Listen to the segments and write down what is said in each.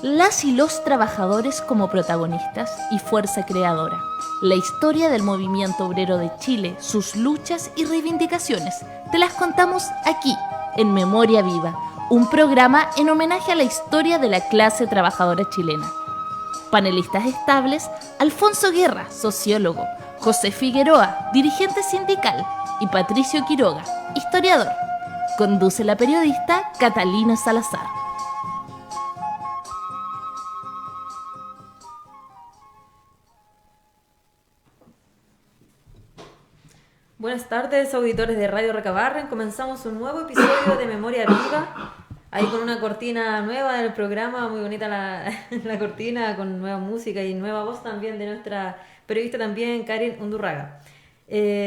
las y los trabajadores como protagonistas y fuerza creadora. La historia del movimiento obrero de Chile, sus luchas y reivindicaciones, te las contamos aquí, en Memoria Viva, un programa en homenaje a la historia de la clase trabajadora chilena. Panelistas estables: Alfonso Guerra, sociólogo, José Figueroa, dirigente sindical, y Patricio Quiroga, historiador. Conduce la periodista Catalina Salazar. Buenas tardes, auditores de Radio Recabarren. Comenzamos un nuevo episodio de Memoria Viva. Ahí con una cortina nueva del programa, muy bonita la cortina, con nueva música y nueva voz también de nuestra periodista también, Karin Undurraga.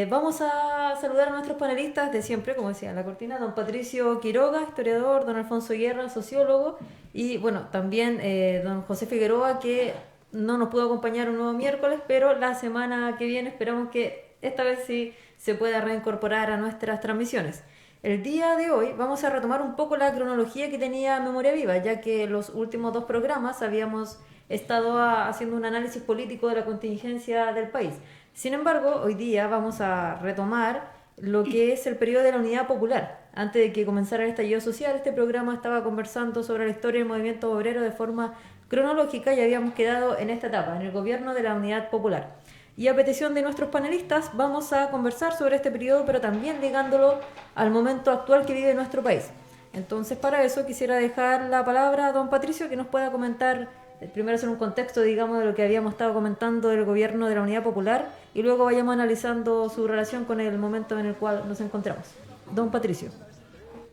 Vamos a saludar a nuestros panelistas de siempre, como decía la cortina: don Patricio Quiroga, historiador; don Alfonso Guerra, sociólogo; y bueno, también don José Figueroa, que no nos pudo acompañar un nuevo miércoles, pero la semana que viene esperamos que esta vez sí se pueda reincorporar a nuestras transmisiones. El día de hoy vamos a retomar un poco la cronología que tenía Memoria Viva, ya que los últimos dos programas habíamos estado haciendo un análisis político de la contingencia del país. Sin embargo, hoy día vamos a retomar lo que es el periodo de la Unidad Popular. Antes de que comenzara el estallido social, este programa estaba conversando sobre la historia del movimiento obrero de forma cronológica y habíamos quedado en esta etapa, en el gobierno de la Unidad Popular. Y a petición de nuestros panelistas vamos a conversar sobre este periodo, pero también ligándolo al momento actual que vive nuestro país. Entonces, para eso quisiera dejar la palabra a don Patricio, que nos pueda comentar, primero hacer un contexto, digamos, de lo que habíamos estado comentando del gobierno de la Unidad Popular, y luego vayamos analizando su relación con el momento en el cual nos encontramos. Don Patricio.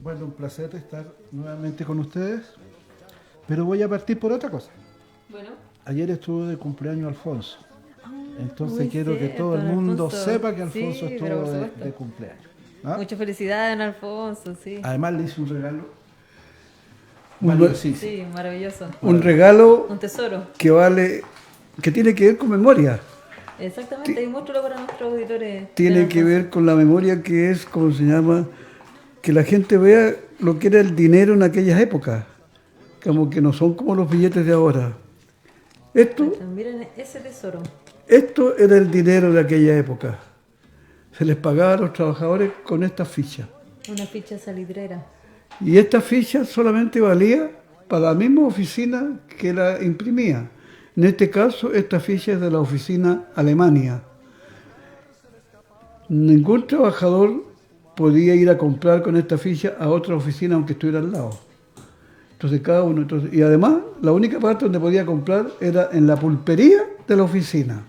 Bueno, un placer estar nuevamente con ustedes, pero voy a partir por otra cosa. Bueno. Ayer estuvo de cumpleaños Alfonso. Entonces quiero que todo el mundo sepa que Alfonso estuvo de cumpleaños. ¿Ah? Muchas felicidades, don Alfonso, sí. Además le hice un regalo. Sí, maravilloso. Un regalo, un tesoro que tiene que ver con memoria. Exactamente, y muéstralo para nuestros auditores. Tiene que ver con la memoria, que es, como se llama, que la gente vea lo que era el dinero en aquellas épocas, como que no son como los billetes de ahora. Miren ese tesoro. Esto era el dinero de aquella época. Se les pagaba a los trabajadores con estas fichas. Una ficha salitrera. Y esta ficha solamente valía para la misma oficina que la imprimía. En este caso, esta ficha es de la oficina Alemania. Ningún trabajador podía ir a comprar con esta ficha a otra oficina aunque estuviera al lado. Entonces cada uno... y además, la única parte donde podía comprar era en la pulpería de la oficina.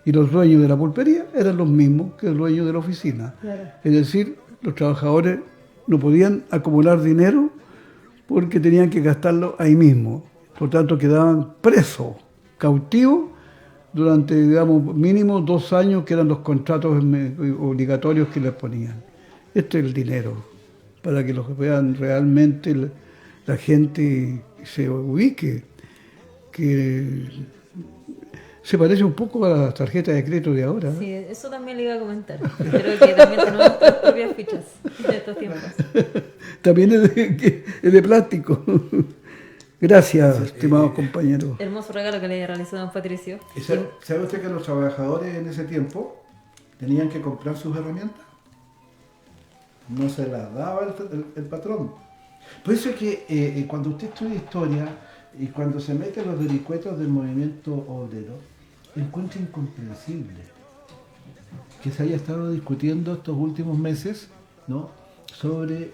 Y los dueños de la pulpería eran los mismos que el dueño de la oficina. Claro. Es decir, los trabajadores no podían acumular dinero porque tenían que gastarlo ahí mismo. Por tanto, quedaban presos, cautivos, durante, digamos, mínimo 2 años, que eran los contratos obligatorios que les ponían. Este es el dinero, para que lo vean realmente la gente se ubique, que se parece un poco a las tarjetas de crédito de ahora. Sí, eso también le iba a comentar. Creo que también tenemos nuestras propias fichas de estos tiempos. También es de plástico. Gracias, estimado compañero. Hermoso regalo que le realizó don Patricio. ¿Sabe usted que los trabajadores en ese tiempo tenían que comprar sus herramientas? No se las daba el patrón. Por eso es que cuando usted estudia historia y cuando se mete en los vericuetos del movimiento obrero, encuentra incomprensible que se haya estado discutiendo estos últimos meses, ¿no?, sobre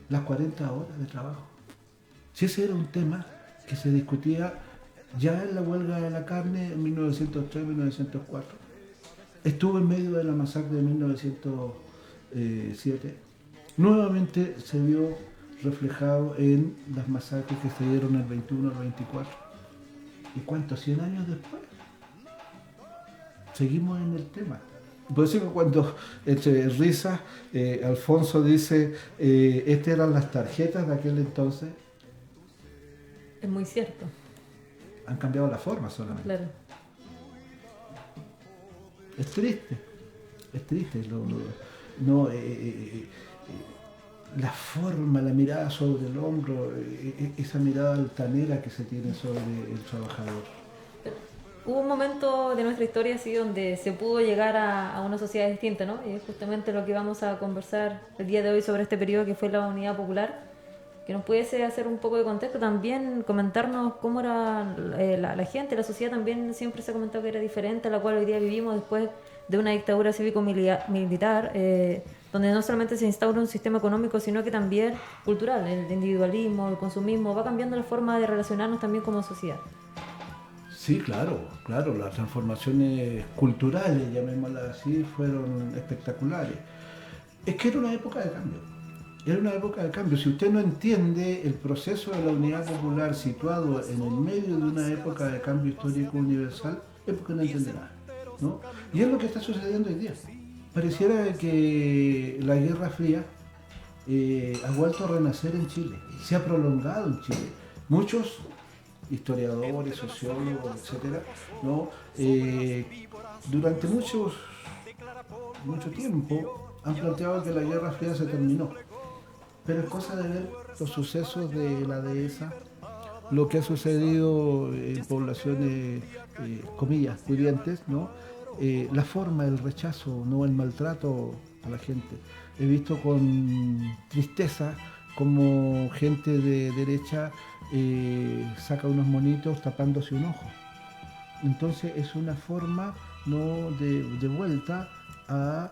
las 40 horas de trabajo. Si ese era un tema que se discutía ya en la huelga de la carne en 1903-1904, estuvo en medio de la masacre de 1907, nuevamente se vio reflejado en las masacres que se dieron el 21 al 24. ¿Y cuántos? 100 años después seguimos en el tema. Por eso que cuando, entre risas, Alfonso dice, estas eran las tarjetas de aquel entonces. Es muy cierto. Han cambiado la forma solamente. Claro. Es triste. la forma, la mirada sobre el hombro, esa mirada altanera que se tiene sobre el trabajador. Hubo un momento de nuestra historia así donde se pudo llegar a una sociedad distinta, ¿no? Y es justamente lo que vamos a conversar el día de hoy sobre este periodo que fue la Unidad Popular, que nos pudiese hacer un poco de contexto, también comentarnos cómo era la gente, la sociedad también siempre se ha comentado que era diferente a la cual hoy día vivimos después de una dictadura cívico-militar, donde no solamente se instaura un sistema económico, sino que también cultural, el individualismo, el consumismo, va cambiando la forma de relacionarnos también como sociedad. Sí, claro, las transformaciones culturales, llamémoslas así, fueron espectaculares. Es que era una época de cambio. Era una época de cambio. Si usted no entiende el proceso de la Unidad Popular situado en el medio de una época de cambio histórico universal, es porque no entiende nada, ¿no? Y es lo que está sucediendo hoy día. Pareciera que la Guerra Fría ha vuelto a renacer en Chile, se ha prolongado en Chile. Muchos historiadores, sociólogos, etcétera, ¿no? Durante mucho tiempo han planteado que la Guerra Fría se terminó. Pero es cosa de ver los sucesos de la dehesa, lo que ha sucedido en poblaciones, comillas, pudientes, ¿no? La forma, el rechazo, no el maltrato a la gente. He visto con tristeza como gente de derecha saca unos monitos tapándose un ojo. Entonces es una forma, ¿no?, de vuelta a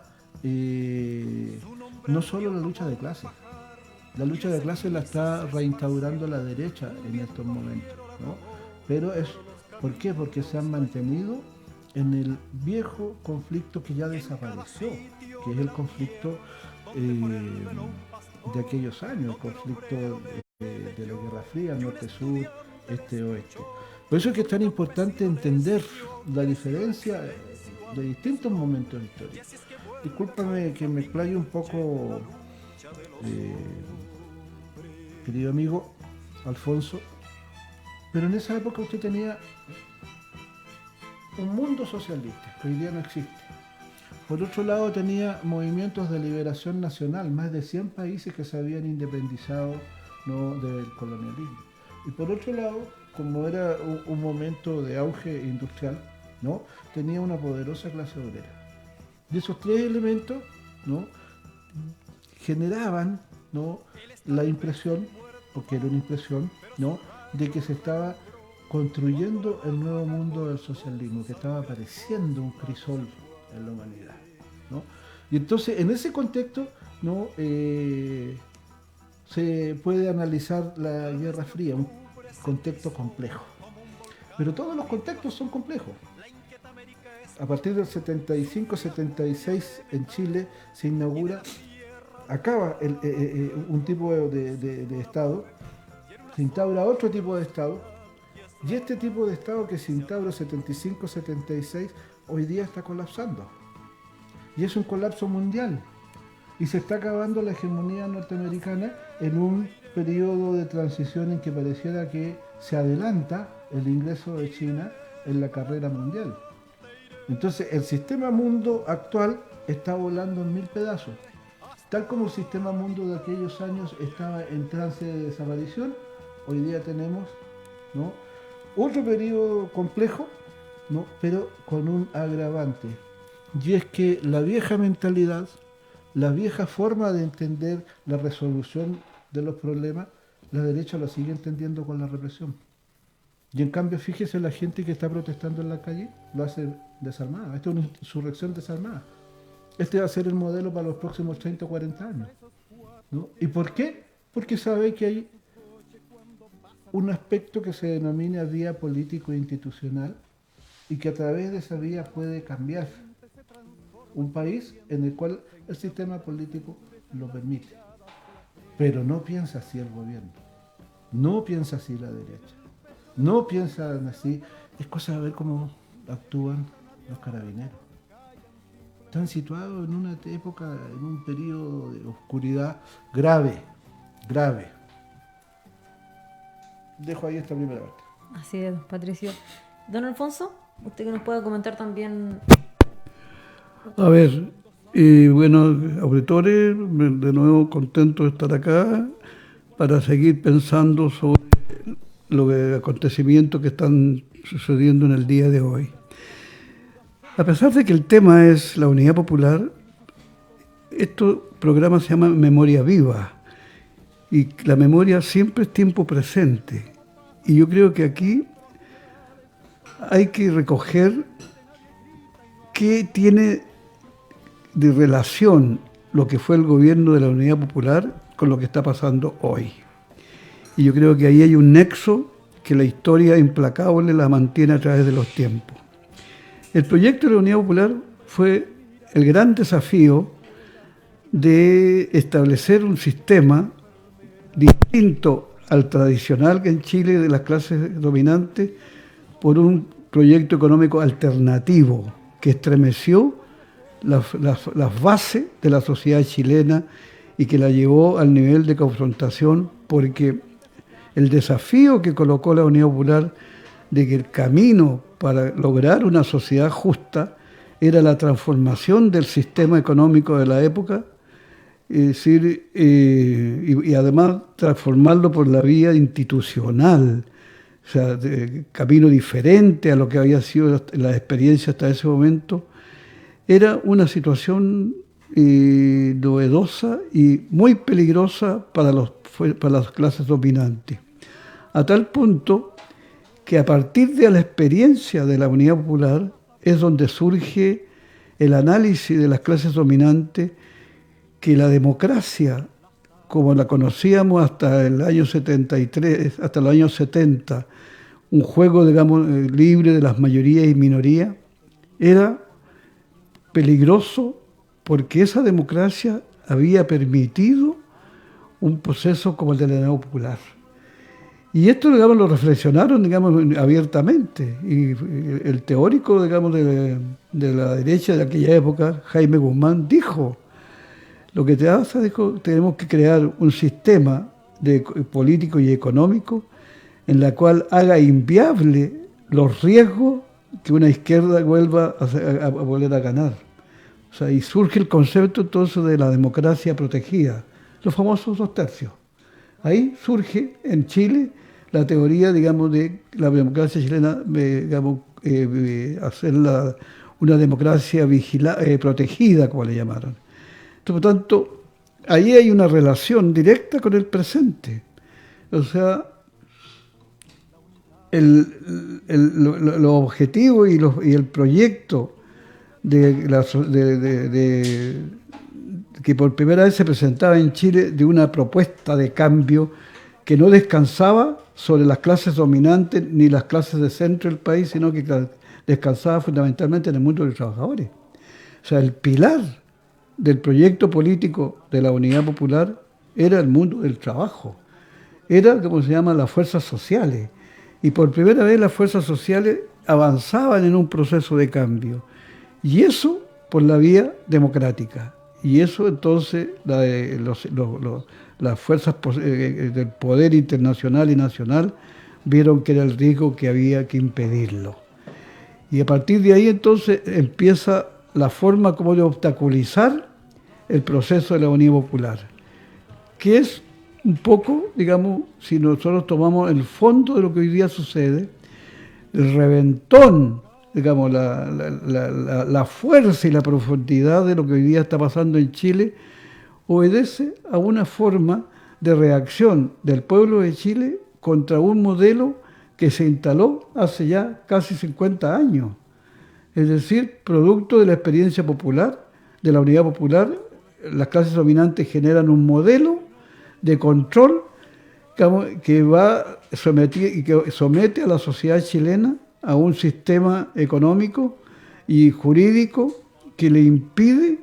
no solo la lucha de clases. La lucha de clases la está reinstaurando la derecha en estos momentos, ¿no? Pero ¿por qué? Porque se han mantenido en el viejo conflicto que ya desapareció, que es el conflicto de aquellos años, el conflicto de la Guerra Fría, norte-sur, este-oeste. Por eso es que es tan importante entender la diferencia de distintos momentos históricos. Discúlpame que me explaye un poco, querido amigo Alfonso, pero en esa época usted tenía un mundo socialista, que hoy día no existe. Por otro lado tenía movimientos de liberación nacional, más de 100 países que se habían independizado, ¿no?, del colonialismo. Y por otro lado, como era un momento de auge industrial, ¿no?, tenía una poderosa clase obrera. Y esos tres elementos, ¿no?, generaban, ¿no?, la impresión, porque era una impresión, ¿no?, de que se estaba construyendo el nuevo mundo del socialismo, que estaba apareciendo un crisol en la humanidad, ¿no? Y entonces, en ese contexto, ¿no?, se puede analizar la Guerra Fría, un contexto complejo. Pero todos los contextos son complejos. A partir del 75-76 en Chile se inaugura, acaba un tipo de Estado, se instaura otro tipo de Estado, y este tipo de Estado que se instaura 75-76 hoy día está colapsando. Y es un colapso mundial. Y se está acabando la hegemonía norteamericana en un periodo de transición en que pareciera que se adelanta el ingreso de China en la carrera mundial. Entonces el sistema mundo actual está volando en 1000 pedazos. Tal como el sistema mundo de aquellos años estaba en trance de desaparición, hoy día tenemos, ¿no?, otro periodo complejo, ¿no?, pero con un agravante. Y es que la vieja mentalidad, la vieja forma de entender la resolución de los problemas, la derecha lo sigue entendiendo con la represión. Y en cambio, fíjese, la gente que está protestando en la calle lo hace desarmada. Esto es una insurrección desarmada. Este va a ser el modelo para los próximos 30 o 40 años, ¿no? ¿Y por qué? Porque sabe que hay un aspecto que se denomina vía político e institucional y que a través de esa vía puede cambiar un país en el cual el sistema político lo permite. Pero no piensa así el gobierno, no piensa así la derecha, no piensan así. Es cosa de ver cómo actúan los carabineros. Están situados en una época, en un periodo de oscuridad grave. Dejo ahí esta primera parte. Así es, Patricio. Don Alfonso, usted que nos pueda comentar también. A ver, Y bueno, auditores, de nuevo contento de estar acá para seguir pensando sobre los acontecimientos que están sucediendo en el día de hoy. A pesar de que el tema es la unidad popular, este programa se llama Memoria Viva y la memoria siempre es tiempo presente. Y yo creo que aquí hay que recoger qué tiene de relación lo que fue el gobierno de la Unidad Popular con lo que está pasando hoy. Y yo creo que ahí hay un nexo que la historia implacable la mantiene a través de los tiempos. El proyecto de la Unidad Popular fue el gran desafío de establecer un sistema distinto al tradicional que en Chile de las clases dominantes por un proyecto económico alternativo que estremeció las bases de la sociedad chilena y que la llevó al nivel de confrontación, porque el desafío que colocó la Unidad Popular de que el camino para lograr una sociedad justa era la transformación del sistema económico de la época, es decir, y además transformarlo por la vía institucional, o sea, de camino diferente a lo que había sido la experiencia hasta ese momento. Era una situación novedosa y muy peligrosa para las clases dominantes, a tal punto que a partir de la experiencia de la Unidad Popular es donde surge el análisis de las clases dominantes que la democracia, como la conocíamos hasta el año 73, hasta los años 70, un juego, digamos, libre de las mayorías y minorías, era peligroso porque esa democracia había permitido un proceso como el de la Unidad Popular. Y esto, digamos, lo reflexionaron, digamos, abiertamente. Y el teórico, digamos, de la derecha de aquella época, Jaime Guzmán, dijo: lo que te pasa, dijo, tenemos que crear un sistema político y económico en la cual haga inviable los riesgos que una izquierda vuelva a volver a ganar. O sea, y surge el concepto entonces de la democracia protegida, los famosos 2/3. Ahí surge en Chile la teoría, digamos, de la democracia chilena, digamos, hacerla una democracia protegida, como le llamaron. Por lo tanto, ahí hay una relación directa con el presente. O sea, los objetivos y el proyecto que por primera vez se presentaba en Chile de una propuesta de cambio que no descansaba sobre las clases dominantes ni las clases de centro del país, sino que descansaba fundamentalmente en el mundo de los trabajadores. O sea, el pilar del proyecto político de la Unidad Popular era el mundo del trabajo. Era, como se llama, las fuerzas sociales. Y por primera vez las fuerzas sociales avanzaban en un proceso de cambio. Y eso por la vía democrática. Y eso entonces las fuerzas del poder internacional y nacional vieron que era el riesgo que había que impedirlo. Y a partir de ahí entonces empieza la forma como de obstaculizar el proceso de la Unidad Popular, que es un poco, digamos, si nosotros tomamos el fondo de lo que hoy día sucede, el reventón, digamos, la fuerza y la profundidad de lo que hoy día está pasando en Chile, obedece a una forma de reacción del pueblo de Chile contra un modelo que se instaló hace ya casi 50 años. Es decir, producto de la experiencia popular, de la Unidad Popular, las clases dominantes generan un modelo de control que va y que somete a la sociedad chilena a un sistema económico y jurídico que le impide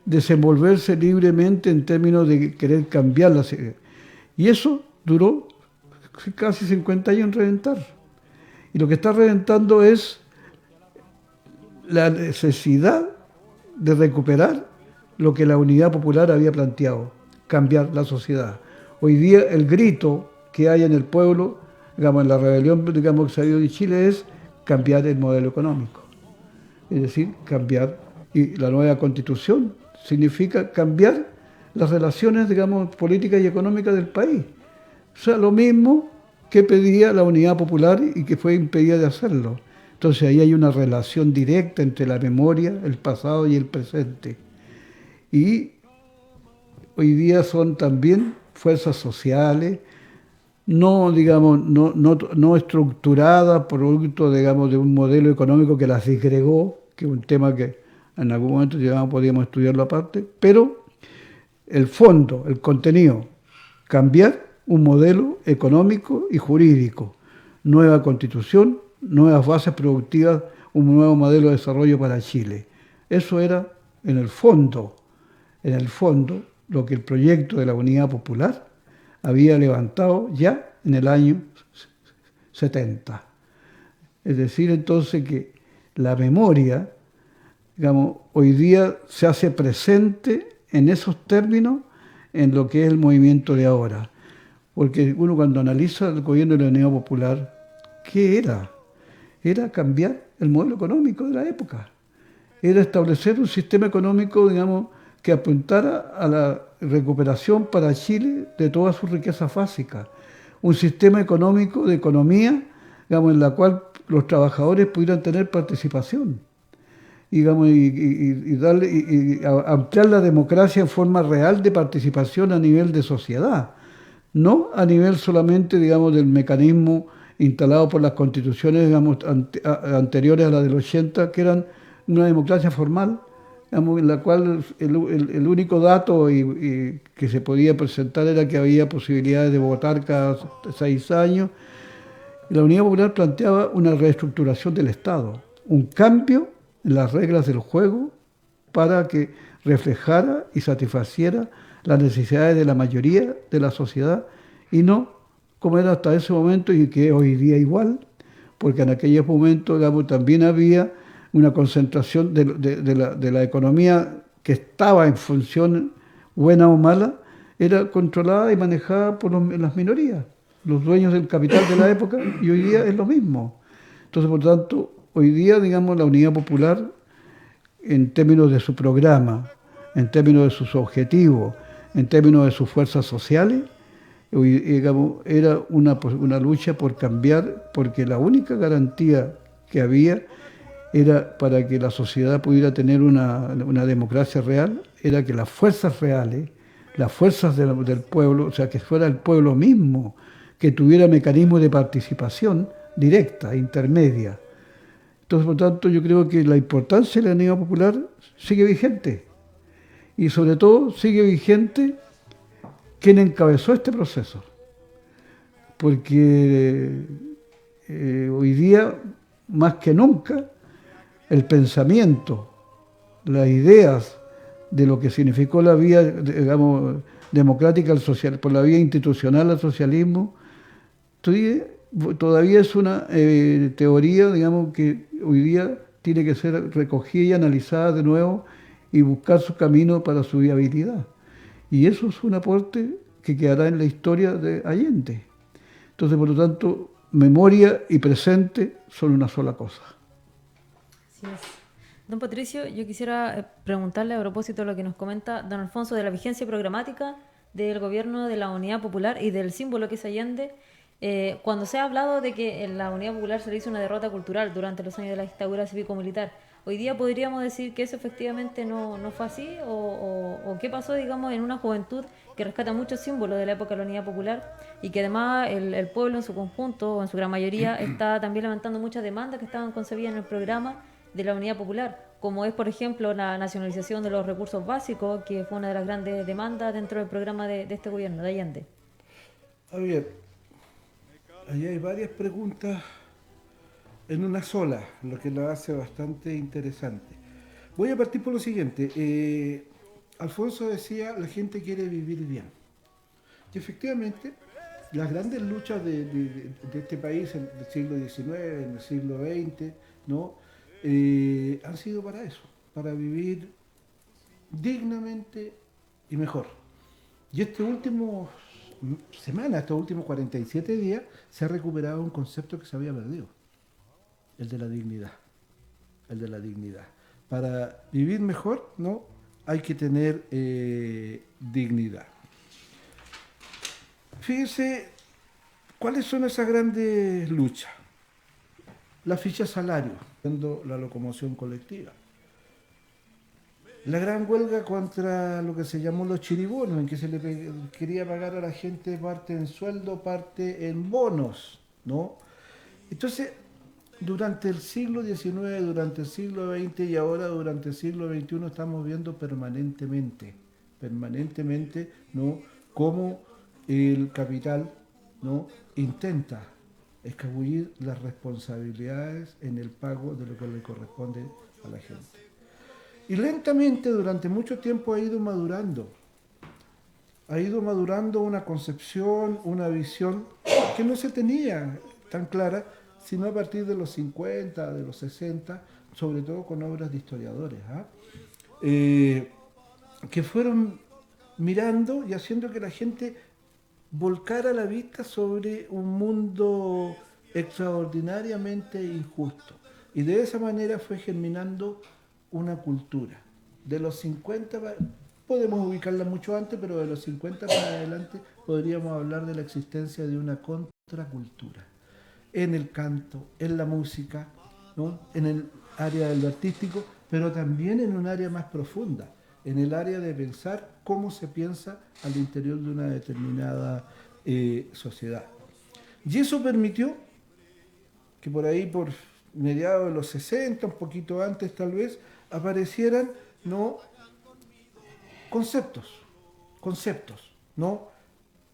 desenvolverse libremente en términos de querer cambiar la sociedad. Y eso duró casi 50 años en reventar. Y lo que está reventando es la necesidad de recuperar lo que la Unidad Popular había planteado, cambiar la sociedad. Hoy día el grito que hay en el pueblo, digamos, en la rebelión, digamos, que salió de Chile es cambiar el modelo económico. Es decir, cambiar, y la nueva Constitución significa cambiar las relaciones, digamos, políticas y económicas del país. O sea, lo mismo que pedía la Unidad Popular y que fue impedida de hacerlo. Entonces ahí hay una relación directa entre la memoria, el pasado y el presente. Y hoy día son también fuerzas sociales, no, digamos, no estructuradas producto, digamos, de un modelo económico que las disgregó, que es un tema que en algún momento ya podíamos estudiarlo aparte, pero el fondo, el contenido, cambiar un modelo económico y jurídico, nueva constitución, nuevas bases productivas, un nuevo modelo de desarrollo para Chile. Eso era, en el fondo, lo que el proyecto de la Unidad Popular había levantado ya en el año 70. Es decir, entonces que la memoria, digamos, hoy día se hace presente en esos términos en lo que es el movimiento de ahora. Porque uno cuando analiza el gobierno de la Unidad Popular, ¿qué era? Era cambiar el modelo económico de la época. Era establecer un sistema económico, digamos, que apuntara a la recuperación para Chile de todas sus riquezas básicas. Un sistema económico de economía, digamos, en la cual los trabajadores pudieran tener participación. Digamos, y ampliar la democracia en forma real de participación a nivel de sociedad, no a nivel solamente, digamos, del mecanismo instalado por las constituciones, digamos, anteriores a la del 80, que eran una democracia formal, digamos, en la cual el único dato que se podía presentar era que había posibilidades de votar cada 6 años. Y la Unidad Popular planteaba una reestructuración del Estado, un cambio en las reglas del juego para que reflejara y satisfaciera las necesidades de la mayoría de la sociedad y no como era hasta ese momento y que hoy día igual, porque en aquellos momentos, digamos, también había una concentración de la economía que estaba en función buena o mala, era controlada y manejada por las minorías, los dueños del capital de la época, y hoy día es lo mismo. Entonces, por tanto, hoy día, digamos, la Unidad Popular, en términos de su programa, en términos de sus objetivos, en términos de sus fuerzas sociales, digamos, era una lucha por cambiar, porque la única garantía que había era para que la sociedad pudiera tener una democracia real, era que las fuerzas reales, las fuerzas del pueblo, o sea, que fuera el pueblo mismo, que tuviera mecanismos de participación directa, intermedia. Entonces, por tanto, yo creo que la importancia de la Unidad Popular sigue vigente. Y sobre todo sigue vigente quien encabezó este proceso. Porque hoy día, más que nunca, el pensamiento, las ideas de lo que significó la vía, digamos, democrática al social, por la vía institucional al socialismo, todavía es una teoría, digamos, que hoy día tiene que ser recogida y analizada de nuevo y buscar su camino para su viabilidad. Y eso es un aporte que quedará en la historia de Allende. Entonces, por lo tanto, memoria y presente son una sola cosa. Así es. Don Patricio, yo quisiera preguntarle a propósito de lo que nos comenta don Alfonso de la vigencia programática del gobierno de la Unidad Popular y del símbolo que es Allende. Cuando se ha hablado de que en la Unidad Popular se le hizo una derrota cultural durante los años de la dictadura cívico-militar, ¿hoy día podríamos decir que eso efectivamente no fue así? ¿O qué pasó, digamos, en una juventud que rescata muchos símbolos de la época de la Unidad Popular y que además el pueblo en su conjunto o en su gran mayoría está también levantando muchas demandas que estaban concebidas en el programa de la Unidad Popular, como es, por ejemplo, la nacionalización de los recursos básicos, que fue una de las grandes demandas dentro del programa de este gobierno, de Allende? Javier, ahí hay varias preguntas en una sola, lo que lo hace bastante interesante. Voy a partir por lo siguiente. Alfonso decía, la gente quiere vivir bien. Y efectivamente, las grandes luchas de este país en el siglo XIX, en el siglo XX, ¿no? Han sido para eso, para vivir dignamente y mejor. Y estos últimos estos últimos 47 días, se ha recuperado un concepto que se había perdido, el de la dignidad. El de la dignidad. Para vivir mejor, ¿no? hay que tener dignidad. Fíjense, ¿cuáles son esas grandes luchas? La ficha salario, siendo la locomoción colectiva. La gran huelga contra lo que se llamó los chiribonos, en que se le quería pagar a la gente parte en sueldo, parte en bonos, ¿no? Entonces, durante el siglo XIX, durante el siglo XX y ahora durante el siglo XXI estamos viendo permanentemente, ¿no? Cómo el capital, ¿no? Intenta escabullir las responsabilidades en el pago de lo que le corresponde a la gente. Y lentamente, durante mucho tiempo ha ido madurando una concepción, una visión que no se tenía tan clara, sino a partir de los 50, de los 60, sobre todo con obras de historiadores, que fueron mirando y haciendo que la gente volcara la vista sobre un mundo extraordinariamente injusto. Y de esa manera fue germinando una cultura. De los 50, podemos ubicarla mucho antes, pero de los 50 para adelante podríamos hablar de la existencia de una contracultura. En el canto, en la música, ¿no? En el área de lo artístico, pero también en un área más profunda, en el área de pensar cómo se piensa al interior de una determinada sociedad. Y eso permitió que por ahí, por mediados de los 60, un poquito antes tal vez, aparecieran, ¿no? conceptos, ¿no?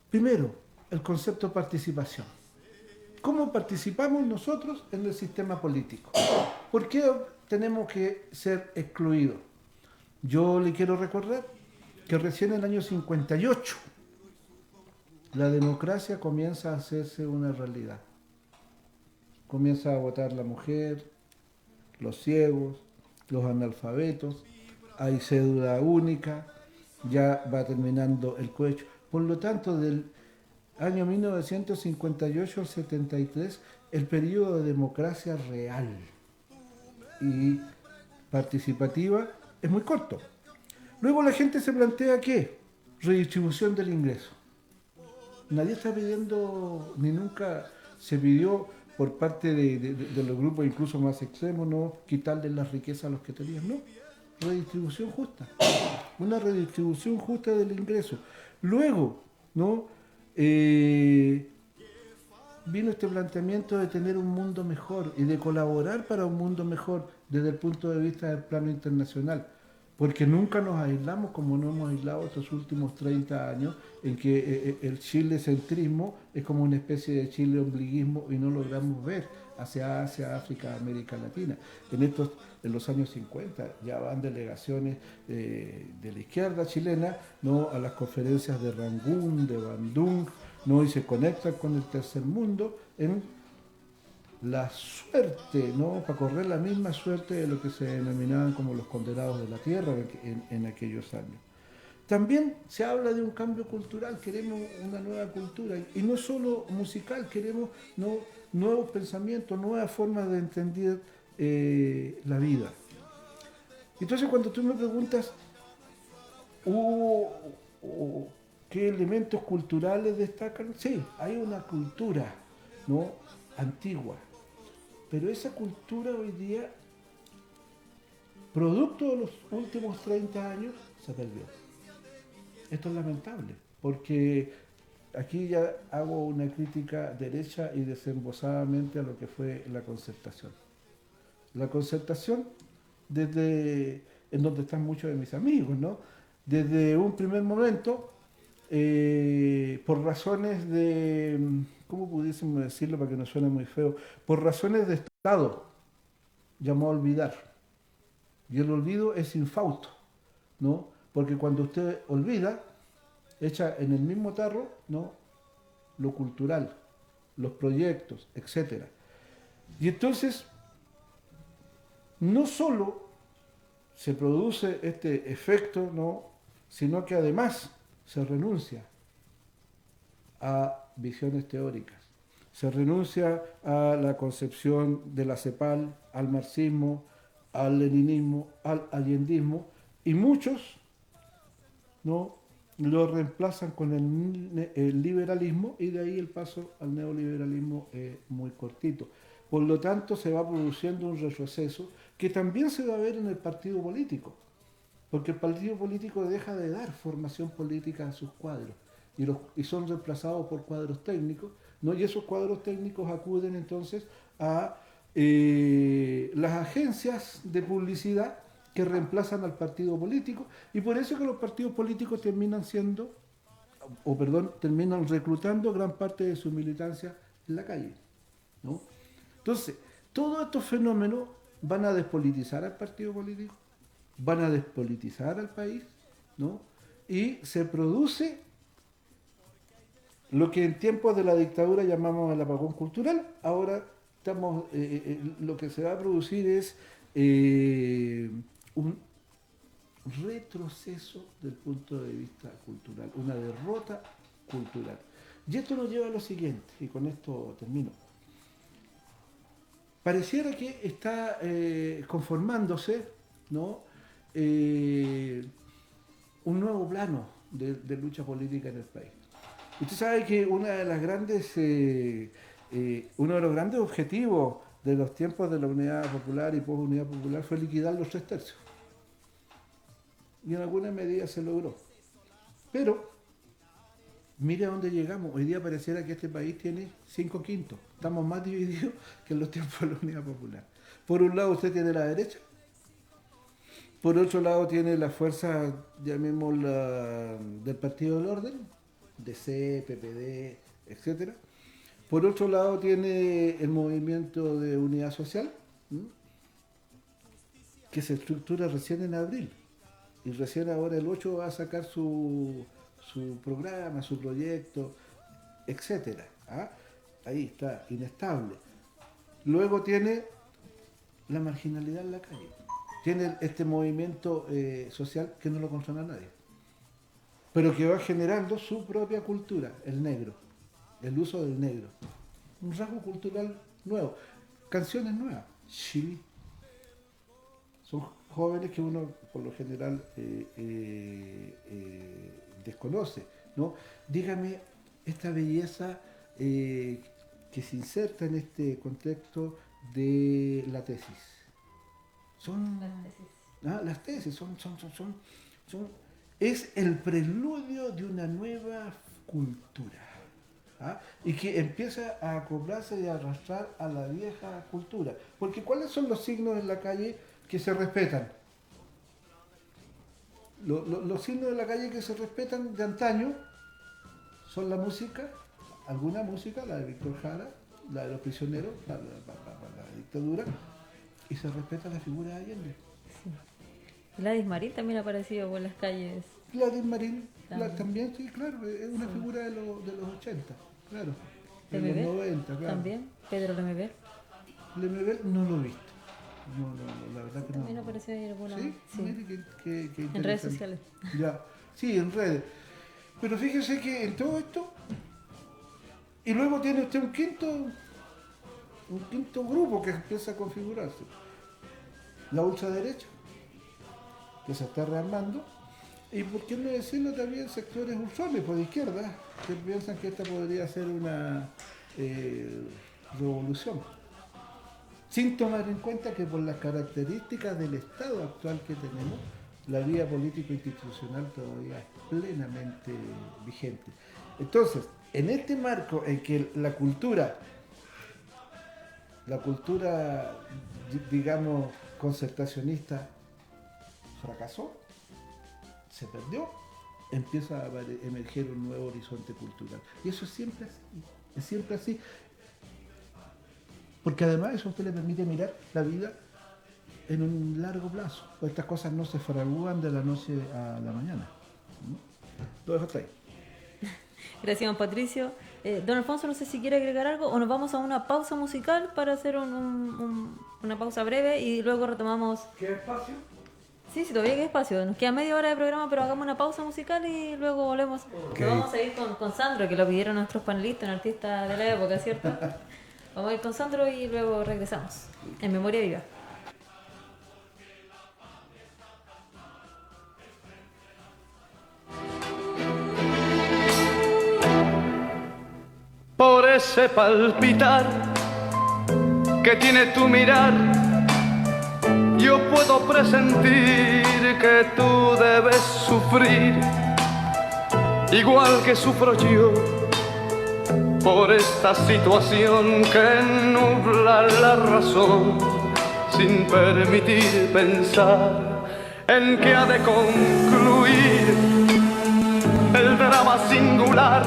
Primero, el concepto de participación. ¿Cómo participamos nosotros en el sistema político? ¿Por qué tenemos que ser excluidos? Yo le quiero recordar que recién en el año 58 la democracia comienza a hacerse una realidad. Comienza a votar la mujer, los ciegos, los analfabetos, hay cédula única, ya va terminando el cohecho. Por lo tanto, del año 1958 al 73, el periodo de democracia real y participativa es muy corto. Luego la gente se plantea ¿qué? Redistribución del ingreso. Nadie está pidiendo, ni nunca se pidió por parte de los grupos incluso más extremos, no quitarles las riquezas a los que tenían, no. Redistribución justa, una redistribución justa del ingreso. Luego, ¿no? Vino este planteamiento de tener un mundo mejor y de colaborar para un mundo mejor desde el punto de vista del plano internacional, porque nunca nos aislamos como nos hemos aislado estos últimos 30 años, en que el chilecentrismo es como una especie de Chile ombliguismo y no logramos ver hacia Asia, África, América Latina. En los años 50 ya van delegaciones de la izquierda chilena, ¿no? a las conferencias de Rangún, de Bandung, ¿no? y se conectan con el tercer mundo en la suerte, ¿no? para correr la misma suerte de lo que se denominaban como los condenados de la tierra en aquellos años. También se habla de un cambio cultural, queremos una nueva cultura, y no solo musical, queremos nuevos pensamientos, nuevas formas de entender la vida. Entonces cuando tú me preguntas qué elementos culturales destacan, sí, hay una cultura, ¿no? antigua, pero esa cultura hoy día, producto de los últimos 30 años, se perdió. Esto es lamentable, porque aquí ya hago una crítica derecha y desembosadamente a lo que fue la concertación. La concertación, en donde están muchos de mis amigos, ¿no? Desde un primer momento, por razones de, ¿cómo pudiésemos decirlo para que no suene muy feo? Por razones de Estado, llamó a olvidar. Y el olvido es infausto, ¿no? Porque cuando usted olvida, echa en el mismo tarro, ¿no? lo cultural, los proyectos, etc. Y entonces, no solo se produce este efecto, ¿no? sino que además se renuncia a visiones teóricas, se renuncia a la concepción de la CEPAL, al marxismo, al leninismo, al allendismo, y muchos ¿no? Lo reemplazan con el liberalismo y de ahí el paso al neoliberalismo es muy cortito. Por lo tanto, se va produciendo un retroceso que también se va a ver en el partido político, porque el partido político deja de dar formación política a sus cuadros y son reemplazados por cuadros técnicos, ¿no? Y esos cuadros técnicos acuden entonces a las agencias de publicidad que reemplazan al partido político, y por eso que los partidos políticos terminan terminan reclutando gran parte de su militancia en la calle, ¿no? Entonces, todos estos fenómenos van a despolitizar al partido político, van a despolitizar al país, ¿no? Y se produce lo que en tiempos de la dictadura llamamos el apagón cultural. Ahora estamos, lo que se va a producir es un retroceso del punto de vista cultural, una derrota cultural. Y esto nos lleva a lo siguiente, y con esto termino. Pareciera que está conformándose, ¿no? Un nuevo plano de lucha política en el país. Usted sabe que uno de los grandes objetivos de los tiempos de la Unidad Popular y post-Unidad Popular fue liquidar los 3/3. Y en alguna medida se logró. Pero, mire a dónde llegamos. Hoy día pareciera que este país tiene 5/5. Estamos más divididos que en los tiempos de la Unidad Popular. Por un lado usted tiene la derecha, por otro lado tiene la fuerza, llamémosla, del Partido del Orden, DC, PPD, etc. Por otro lado tiene el movimiento de unidad social, que se estructura recién en abril. Y recién ahora el 8 va a sacar su programa, su proyecto, etc. Ahí está, inestable. Luego tiene la marginalidad en la calle. Tiene este movimiento social que no lo controla nadie, pero que va generando su propia cultura, el negro, el uso del negro. Un rasgo cultural nuevo, canciones nuevas, Chile. Son jóvenes que uno por lo general desconoce, ¿no? Dígame esta belleza que se inserta en este contexto de la tesis. Las tesis es el preludio de una nueva cultura, y que empieza a acoplarse y a arrastrar a la vieja cultura. Porque ¿cuáles son los signos en la calle que se respetan? Los signos de la calle que se respetan de antaño son la música, alguna música, la de Víctor Jara, la de los prisioneros, la dictadura, y se respeta la figura de Allende. Sí. Gladys Marín también ha aparecido por las calles. Gladys Marín también, sí, claro, es una figura de los 80, claro. De los 90, claro. También, Pedro Lemebel. Lemebel no lo he visto. No, la verdad que también no. apareció ahí alguna. Sí, mire qué en redes sociales. Ya, sí, en redes. Pero fíjese que en todo esto, y luego tiene usted un quinto grupo que empieza a configurarse. La ultraderecha, que se está rearmando, y por qué no decirlo también sectores ultrónicos de izquierda, que piensan que esta podría ser una revolución. Sin tomar en cuenta que por las características del Estado actual que tenemos, la vía político-institucional todavía es plenamente vigente. Entonces, en este marco en que la cultura, digamos, concertacionista fracasó, se perdió, empieza a emerger un nuevo horizonte cultural. Y eso es siempre así. Porque además eso a usted le permite mirar la vida en un largo plazo. Pues estas cosas no se fragúan de la noche a la mañana. Lo dejo hasta ahí. Gracias, don Patricio. Don Alfonso, no sé si quiere agregar algo o nos vamos a una pausa musical para hacer una pausa breve y luego retomamos. ¿Qué espacio? Sí, todavía queda espacio. Nos queda media hora de programa, pero hagamos una pausa musical y luego volvemos. Okay. Vamos a ir con Sandro, que lo pidieron nuestros panelistas, un artista de la época, ¿cierto? Vamos a ir con Sandro y luego regresamos. En Memoria Viva. ese palpitar que tiene tu mirar, yo puedo presentir que tú debes sufrir, igual que sufro yo, por esta situación que nubla la razón, sin permitir pensar en que ha de concluir el drama singular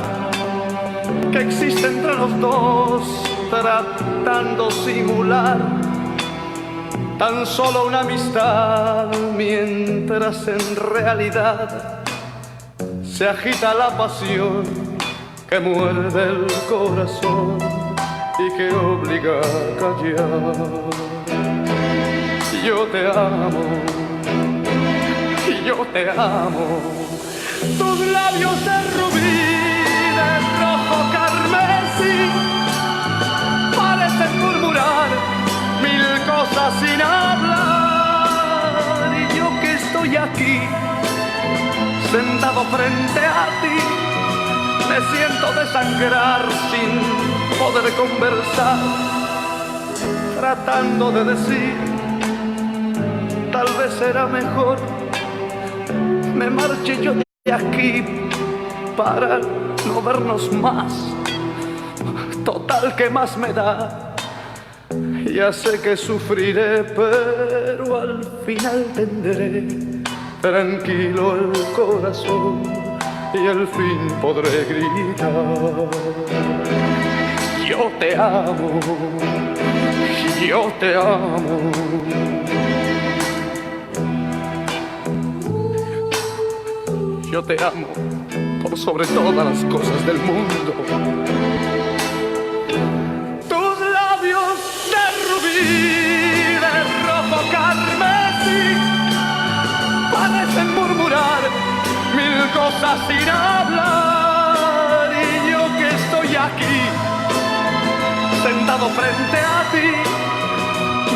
que existe entre los dos, tratando simular tan solo una amistad, mientras en realidad se agita la pasión que muerde el corazón y que obliga a callar. Yo te amo, yo te amo, tus labios de rubí, de rojo carmesí, parecen murmurar mil cosas sin hablar, y yo que estoy aquí, sentado frente a ti, me siento desangrar sin poder conversar, tratando de decir, tal vez será mejor me marche yo de aquí para no vernos más. Total, ¿qué más me da? Ya sé que sufriré, pero al final tendré tranquilo el corazón y al fin podré gritar. Yo te amo, yo te amo. Yo te amo por sobre todas las cosas del mundo. Tus labios de rubí, de rojo carmesí, parecen murmurar mil cosas sin hablar, y yo que estoy aquí, sentado frente a ti,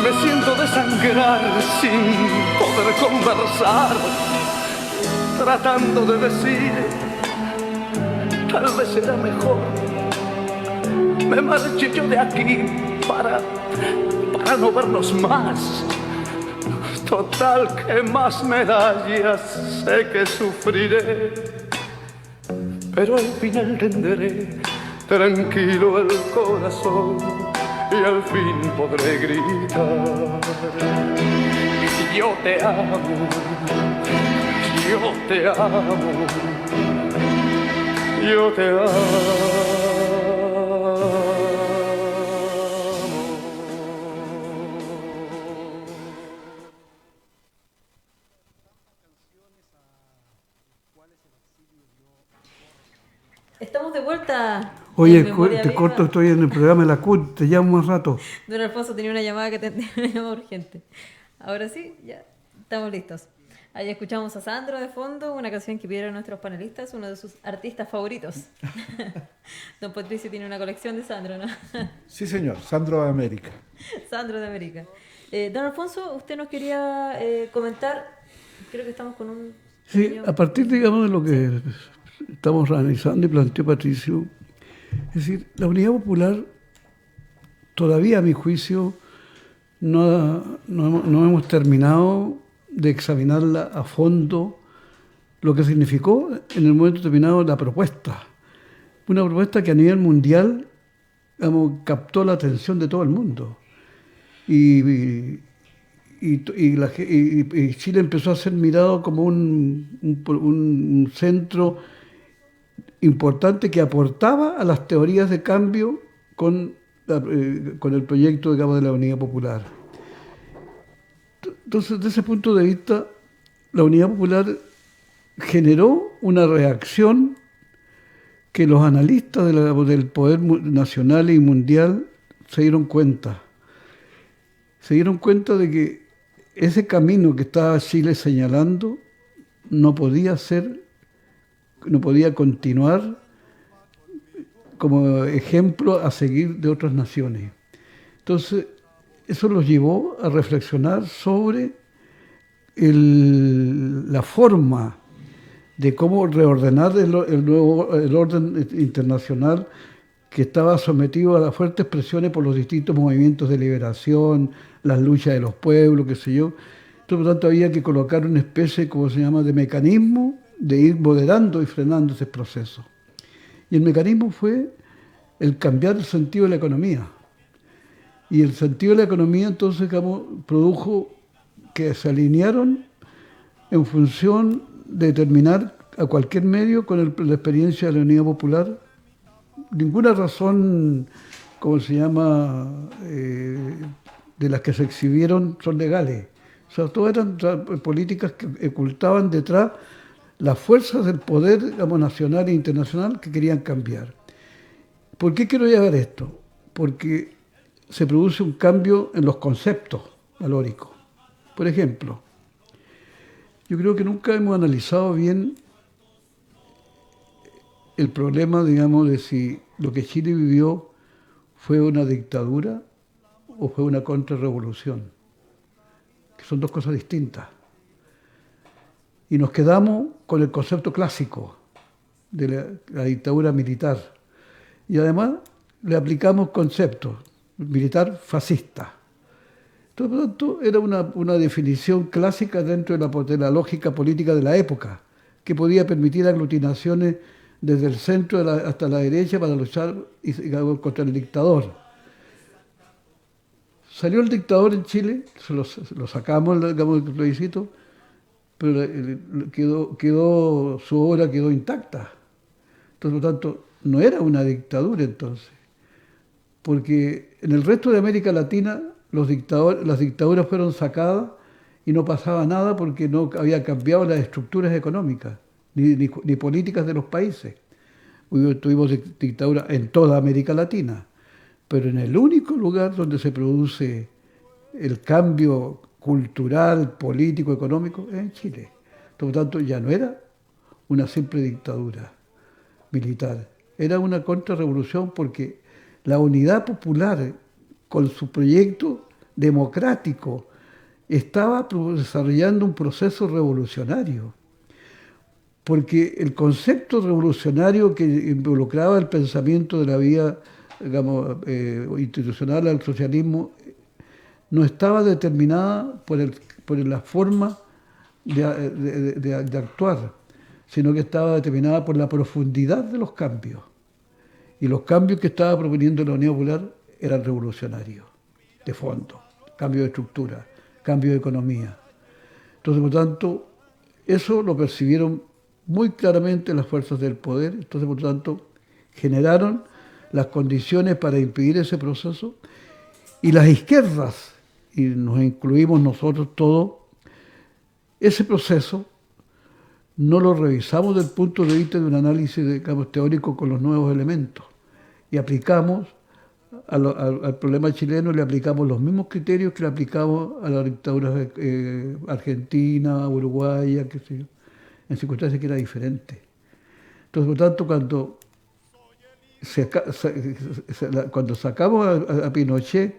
me siento desangrar sin poder conversar, tratando de decir, tal vez será mejor me marche yo de aquí para no vernos más. Total, ¿qué más me da? Ya sé que sufriré, pero al final tendré tranquilo el corazón y al fin podré gritar. Yo te amo, yo te amo, yo te amo. Estamos de vuelta. Oye, en Memoria te Viva. corto, estoy en el programa de la CUT, te llamo un rato. Don Alfonso tenía una llamada que tenía una llamada urgente. Ahora sí, ya estamos listos. Ahí escuchamos a Sandro de fondo, una canción que pidieron nuestros panelistas, uno de sus artistas favoritos. Don Patricio tiene una colección de Sandro, ¿no? Sí, señor, Sandro de América. Sandro de América. Don Alfonso, usted nos quería comentar, creo que estamos con un... Sí, pequeño- a partir, digamos, de lo que estamos analizando y planteó Patricio, es decir, la Unidad Popular todavía, a mi juicio, no hemos terminado de examinarla a fondo, lo que significó en el momento determinado la propuesta. Una propuesta que a nivel mundial, digamos, captó la atención de todo el mundo. Y Chile empezó a ser mirado como un centro importante que aportaba a las teorías de cambio con el proyecto, digamos, de la Unidad Popular. Entonces, desde ese punto de vista, la Unidad Popular generó una reacción que los analistas del poder nacional y mundial se dieron cuenta. Se dieron cuenta de que ese camino que estaba Chile señalando no podía continuar como ejemplo a seguir de otras naciones. Entonces, eso los llevó a reflexionar sobre la forma de cómo reordenar el orden internacional que estaba sometido a las fuertes presiones por los distintos movimientos de liberación, las luchas de los pueblos, qué sé yo. Entonces, por lo tanto, había que colocar una especie, como se llama, de mecanismo de ir moderando y frenando ese proceso. Y el mecanismo fue el cambiar el sentido de la economía. Y el sentido de la economía, entonces, digamos, produjo que se alinearon en función de determinar a cualquier medio con la experiencia de la Unidad Popular. Ninguna razón, como se llama, de las que se exhibieron son legales. O sea, todas eran políticas que ocultaban detrás las fuerzas del poder, digamos, nacional e internacional que querían cambiar. ¿Por qué quiero llegar a esto? Porque se produce un cambio en los conceptos valóricos. Por ejemplo, yo creo que nunca hemos analizado bien el problema, digamos, de si lo que Chile vivió fue una dictadura o fue una contrarrevolución, que son dos cosas distintas. Y nos quedamos con el concepto clásico de la dictadura militar. Y además le aplicamos conceptos militar fascista. Entonces, por lo tanto, era una definición clásica dentro de la lógica política de la época, que podía permitir aglutinaciones desde el centro hasta la derecha para luchar contra el dictador. Salió el dictador en Chile, lo sacamos, digamos, del plebiscito, pero su obra quedó intacta. Entonces, por lo tanto, no era una dictadura entonces, porque en el resto de América Latina las dictaduras fueron sacadas y no pasaba nada porque no había cambiado las estructuras económicas ni políticas de los países. Tuvimos dictadura en toda América Latina, pero en el único lugar donde se produce el cambio cultural, político, económico, es en Chile. Por lo tanto, ya no era una simple dictadura militar, era una contrarrevolución porque la Unidad Popular, con su proyecto democrático, estaba desarrollando un proceso revolucionario. Porque el concepto revolucionario que involucraba el pensamiento de la vía, digamos, institucional al socialismo no estaba determinada por la forma de actuar, sino que estaba determinada por la profundidad de los cambios. Y los cambios que estaba proponiendo la Unidad Popular eran revolucionarios, de fondo, cambio de estructura, cambio de economía. Entonces, por lo tanto, eso lo percibieron muy claramente las fuerzas del poder, entonces por lo tanto generaron las condiciones para impedir ese proceso y las izquierdas, y nos incluimos nosotros todos, ese proceso no lo revisamos desde el punto de vista de un análisis, digamos, teórico con los nuevos elementos y aplicamos al problema chileno, le aplicamos los mismos criterios que le aplicamos a las dictaduras argentina, uruguaya, qué sé yo, en circunstancias que era diferente. Entonces, por tanto, cuando sacamos a Pinochet,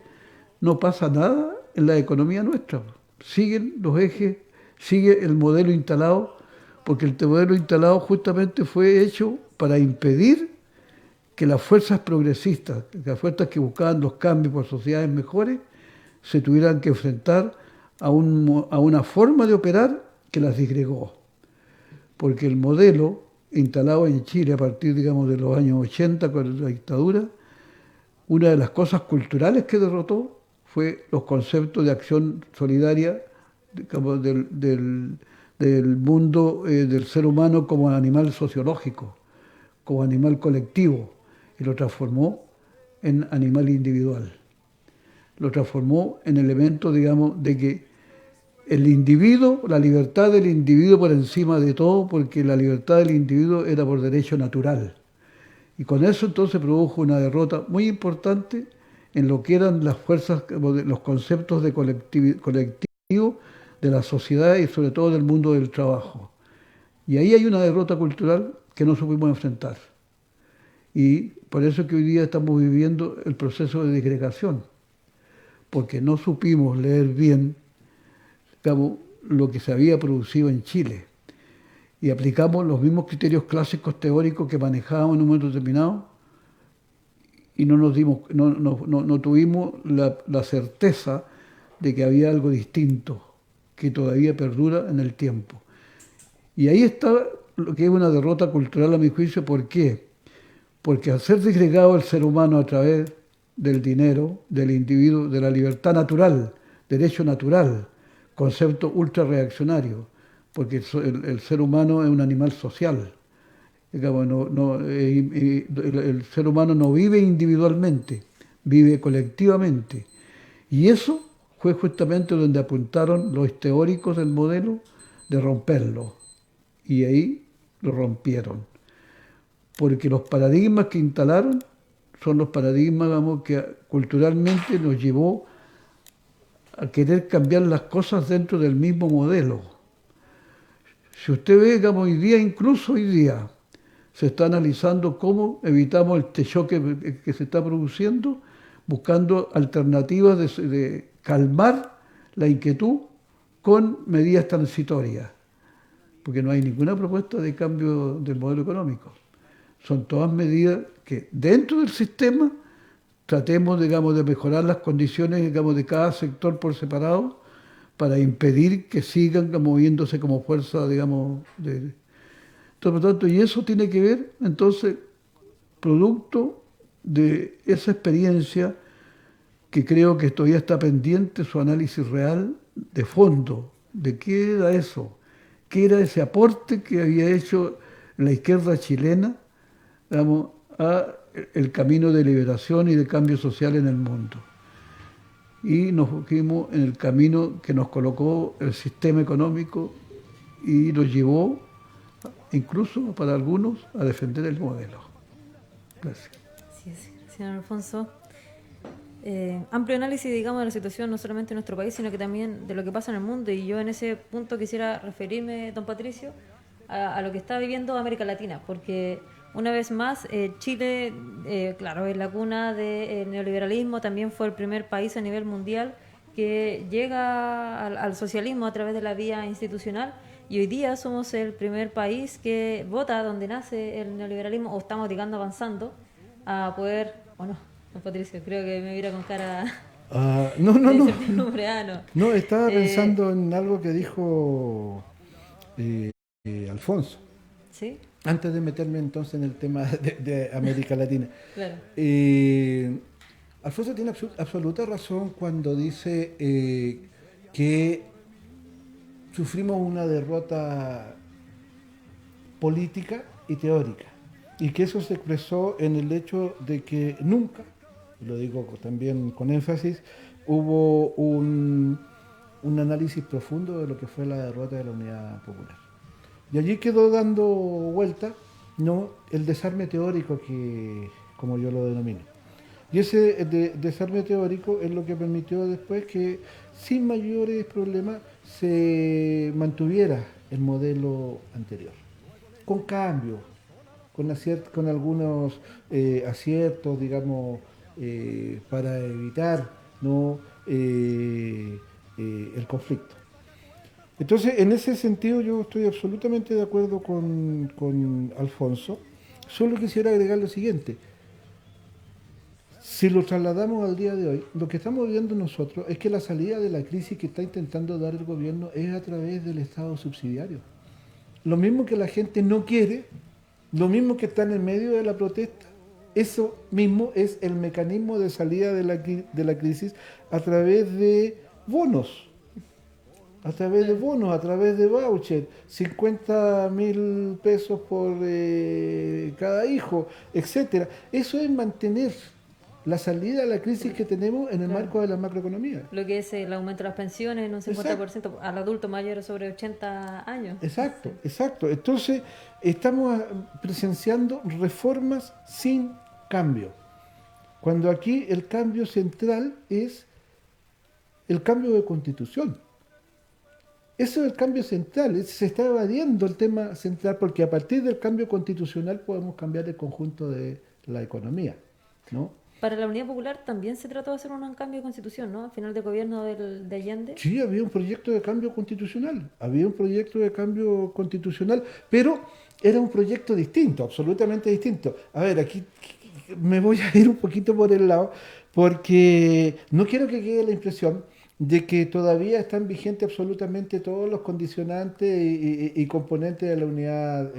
no pasa nada en la economía nuestra. Siguen los ejes, sigue el modelo instalado, porque el modelo instalado justamente fue hecho para impedir que las fuerzas progresistas, las fuerzas que buscaban los cambios por sociedades mejores, se tuvieran que enfrentar a una forma de operar que las disgregó. Porque el modelo instalado en Chile a partir, digamos, de los años 80 con la dictadura, una de las cosas culturales que derrotó fue los conceptos de acción solidaria, digamos, del mundo del ser humano como animal sociológico, como animal colectivo, y lo transformó en animal individual. Lo transformó en elemento, digamos, de que el individuo, la libertad del individuo por encima de todo, porque la libertad del individuo era por derecho natural. Y con eso entonces produjo una derrota muy importante en lo que eran las fuerzas, los conceptos de colectivo de la sociedad y sobre todo del mundo del trabajo. Y ahí hay una derrota cultural que no supimos enfrentar. Y por eso es que hoy día estamos viviendo el proceso de disgregación, porque no supimos leer bien, digamos, lo que se había producido en Chile. Y aplicamos los mismos criterios clásicos teóricos que manejábamos en un momento determinado y no tuvimos la certeza de que había algo distinto, que todavía perdura en el tiempo. Y ahí está lo que es una derrota cultural a mi juicio. ¿Por qué? Porque al ser disgregado el ser humano a través del dinero, del individuo, de la libertad natural, derecho natural, concepto ultra reaccionario, porque el ser humano es un animal social. Digamos, el ser humano no vive individualmente, vive colectivamente. Y eso fue justamente donde apuntaron los teóricos del modelo de romperlo. Y ahí lo rompieron. Porque los paradigmas que instalaron son los paradigmas, digamos, que culturalmente nos llevó a querer cambiar las cosas dentro del mismo modelo. Si usted ve, digamos, incluso hoy día, se está analizando cómo evitamos este choque que se está produciendo, buscando alternativas de calmar la inquietud con medidas transitorias, porque no hay ninguna propuesta de cambio del modelo económico. Son todas medidas que dentro del sistema tratemos, digamos, de mejorar las condiciones, digamos, de cada sector por separado para impedir que sigan moviéndose como fuerza, digamos, Entonces, por lo tanto, y eso tiene que ver, entonces, producto de esa experiencia que creo que todavía está pendiente su análisis real de fondo, de qué era eso, qué era ese aporte que había hecho la izquierda chilena, digamos, a el camino de liberación y de cambio social en el mundo. Y nos fuimos en el camino que nos colocó el sistema económico y nos llevó, incluso para algunos, a defender el modelo. Gracias. Sí, señor Alfonso. Amplio análisis, digamos, de la situación no solamente en nuestro país, sino que también de lo que pasa en el mundo. Y yo en ese punto quisiera referirme, don Patricio, a lo que está viviendo América Latina, porque una vez más Chile, claro, es la cuna del neoliberalismo, también fue el primer país a nivel mundial que llega al socialismo a través de la vía institucional, y hoy día somos el primer país que vota donde nace el neoliberalismo, o estamos, digamos, avanzando a poder, o no, don Patricio, creo que me mira con cara No. de incertidumbre. No. No, estaba pensando en algo que dijo Alfonso, ¿Sí? antes de meterme entonces en el tema de América Latina. Claro. Alfonso tiene absoluta razón cuando dice que sufrimos una derrota política y teórica, y que eso se expresó en el hecho de que nunca, lo digo también con énfasis, hubo un análisis profundo de lo que fue la derrota de la Unidad Popular. Y allí quedó dando vuelta, ¿no?, el desarme teórico, que, como yo lo denomino. Y ese desarme teórico es lo que permitió después que sin mayores problemas se mantuviera el modelo anterior, con cambios, con algunos aciertos, digamos, para evitar, ¿no?, el conflicto. Entonces, en ese sentido yo estoy absolutamente de acuerdo con Alfonso. Solo quisiera agregar lo siguiente. Si lo trasladamos al día de hoy, lo que estamos viendo nosotros es que la salida de la crisis que está intentando dar el gobierno es a través del Estado subsidiario. Lo mismo que la gente no quiere, lo mismo que está en el medio de la protesta, eso mismo es el mecanismo de salida de la crisis a través de bonos. A través de voucher, 50.000 pesos por cada hijo, etcétera. Eso es mantener la salida a la crisis que tenemos en el marco de la macroeconomía. Lo que es el aumento de las pensiones en un 50% al adulto mayor sobre 80 años. Exacto. Entonces, estamos presenciando reformas sin cambio. Cuando aquí el cambio central es el cambio de constitución. Eso es el cambio central, se está evadiendo el tema central, porque a partir del cambio constitucional podemos cambiar el conjunto de la economía, ¿no? Para la Unidad Popular también se trató de hacer un cambio de constitución, ¿no? Al final de gobierno de Allende. Sí, había un proyecto de cambio constitucional, pero era un proyecto distinto, absolutamente distinto. A ver, aquí, me voy a ir un poquito por el lado, porque no quiero que quede la impresión de que todavía están vigentes absolutamente todos los condicionantes y componentes de la unidad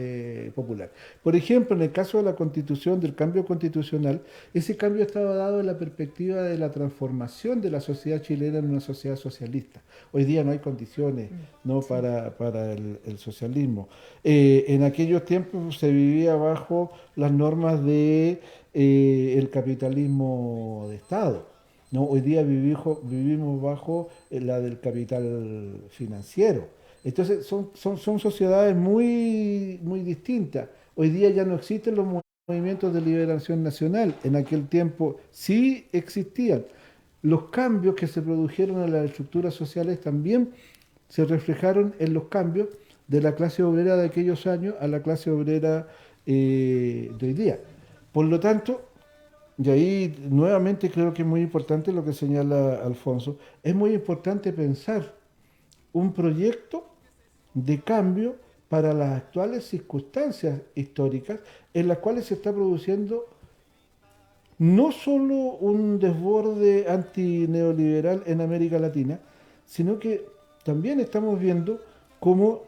popular. Por ejemplo, en el caso de la constitución, del cambio constitucional, ese cambio estaba dado en la perspectiva de la transformación de la sociedad chilena en una sociedad socialista. Hoy día no hay condiciones, ¿no? Sí. para el socialismo. En aquellos tiempos se vivía bajo las normas de el capitalismo de Estado. No, hoy día vivimos bajo la del capital financiero. Entonces son sociedades muy distintas. Hoy día ya no existen los movimientos de liberación nacional. En aquel tiempo sí existían. Los cambios que se produjeron en las estructuras sociales también se reflejaron en los cambios de la clase obrera de aquellos años a la clase obrera de hoy día. Por lo tanto, y ahí nuevamente creo que es muy importante lo que señala Alfonso, es muy importante pensar un proyecto de cambio para las actuales circunstancias históricas en las cuales se está produciendo no solo un desborde antineoliberal en América Latina, sino que también estamos viendo cómo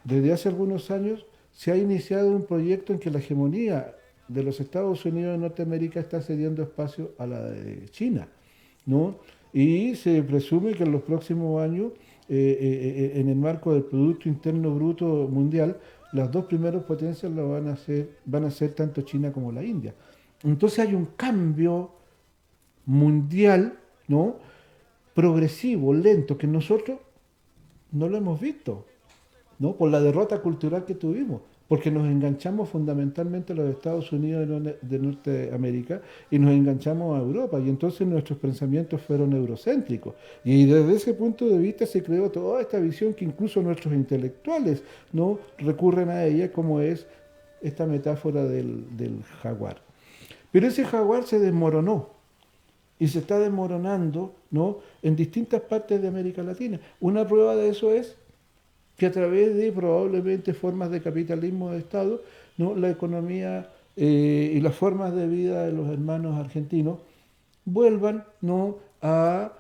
desde hace algunos años se ha iniciado un proyecto en que la hegemonía de los Estados Unidos de Norteamérica está cediendo espacio a la de China, ¿no? Y se presume que en los próximos años, en el marco del Producto Interno Bruto Mundial, las dos primeras potencias lo van a ser tanto China como la India. Entonces hay un cambio mundial, ¿no? Progresivo, lento, que nosotros no lo hemos visto, ¿no? Por la derrota cultural que tuvimos, porque nos enganchamos fundamentalmente a los Estados Unidos de Norteamérica y nos enganchamos a Europa, y entonces nuestros pensamientos fueron eurocéntricos. Y desde ese punto de vista se creó toda esta visión que incluso nuestros intelectuales no recurren a ella, como es esta metáfora del jaguar. Pero ese jaguar se desmoronó y se está desmoronando, ¿no? En distintas partes de América Latina. Una prueba de eso es que a través de probablemente formas de capitalismo de Estado, ¿no? La economía y las formas de vida de los hermanos argentinos vuelvan, ¿no? a